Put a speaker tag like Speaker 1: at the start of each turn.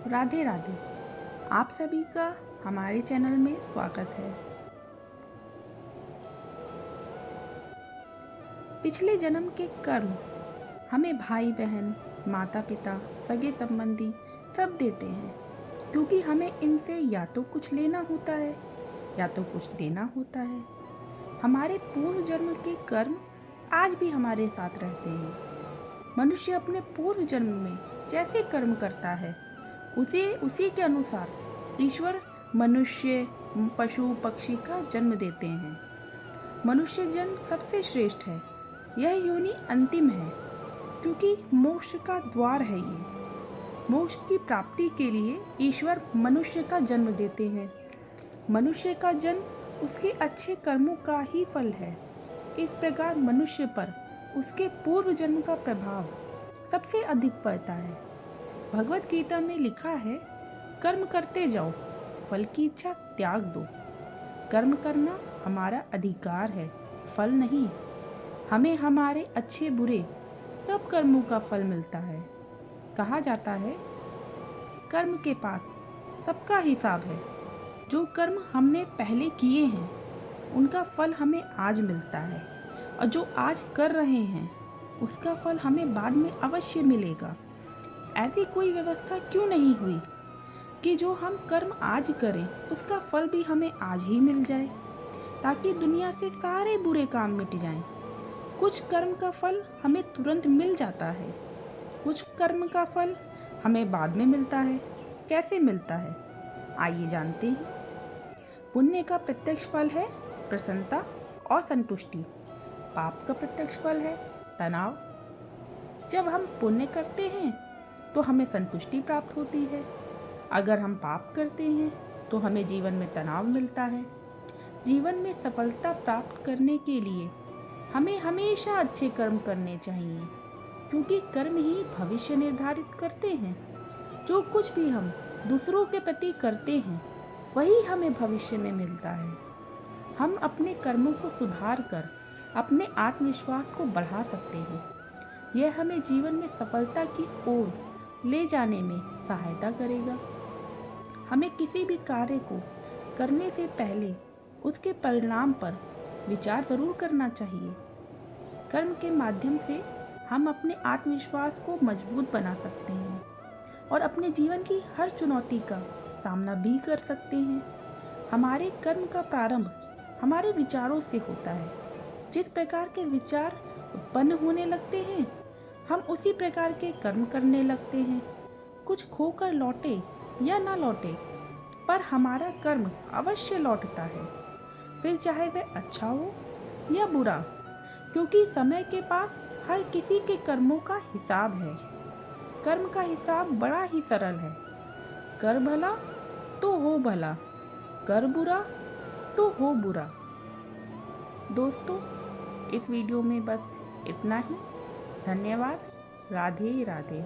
Speaker 1: राधे राधे। आप सभी का हमारे चैनल में स्वागत है। पिछले जन्म के कर्म हमें भाई बहन, माता पिता, सगे संबंधी सब देते हैं, क्योंकि हमें इनसे या तो कुछ लेना होता है या तो कुछ देना होता है। हमारे पूर्व जन्म के कर्म आज भी हमारे साथ रहते हैं। मनुष्य अपने पूर्व जन्म में जैसे कर्म करता है उसी के अनुसार ईश्वर मनुष्य, पशु, पक्षी का जन्म देते हैं। मनुष्य जन्म सबसे श्रेष्ठ है। यह योनि अंतिम है, क्योंकि मोक्ष का द्वार है ये। मोक्ष की प्राप्ति के लिए ईश्वर मनुष्य का जन्म देते हैं। मनुष्य का जन्म उसके अच्छे कर्मों का ही फल है। इस प्रकार मनुष्य पर उसके पूर्व जन्म का प्रभाव सबसे अधिक पड़ता है। भगवत गीता में लिखा है, कर्म करते जाओ, फल की इच्छा त्याग दो। कर्म करना हमारा अधिकार है, फल नहीं। हमें हमारे अच्छे बुरे सब कर्मों का फल मिलता है। कहा जाता है, कर्म के पास सबका हिसाब है। जो कर्म हमने पहले किए हैं उनका फल हमें आज मिलता है, और जो आज कर रहे हैं उसका फल हमें बाद में अवश्य मिलेगा। ऐसी कोई व्यवस्था क्यों नहीं हुई कि जो हम कर्म आज करें उसका फल भी हमें आज ही मिल जाए, ताकि दुनिया से सारे बुरे काम मिट जाएं। कुछ कर्म का फल हमें तुरंत मिल जाता है, कुछ कर्म का फल हमें बाद में मिलता है। कैसे मिलता है, आइए जानते हैं। पुण्य का प्रत्यक्ष फल है प्रसन्नता और संतुष्टि। पाप का प्रत्यक्ष फल है तनाव। जब हम पुण्य करते हैं तो हमें संतुष्टि प्राप्त होती है। अगर हम पाप करते हैं तो हमें जीवन में तनाव मिलता है। जीवन में सफलता प्राप्त करने के लिए हमें हमेशा अच्छे कर्म करने चाहिए, क्योंकि कर्म ही भविष्य निर्धारित करते हैं। जो कुछ भी हम दूसरों के प्रति करते हैं वही हमें भविष्य में मिलता है। हम अपने कर्मों को सुधार कर अपने आत्मविश्वास को बढ़ा सकते हैं। यह हमें जीवन में सफलता की ओर ले जाने में सहायता करेगा। हमें किसी भी कार्य को करने से पहले उसके परिणाम पर विचार जरूर करना चाहिए। कर्म के माध्यम से हम अपने आत्मविश्वास को मजबूत बना सकते हैं और अपने जीवन की हर चुनौती का सामना भी कर सकते हैं। हमारे कर्म का प्रारंभ हमारे विचारों से होता है। जिस प्रकार के विचार उत्पन्न होने लगते हैं हम उसी प्रकार के कर्म करने लगते हैं। कुछ खोकर लौटे या ना लौटे, पर हमारा कर्म अवश्य लौटता है, फिर चाहे वह अच्छा हो या बुरा, क्योंकि समय के पास हर किसी के कर्मों का हिसाब है। कर्म का हिसाब बड़ा ही सरल है। कर भला तो हो भला, कर बुरा तो हो बुरा। दोस्तों, इस वीडियो में बस इतना ही। धन्यवाद। राधे राधे।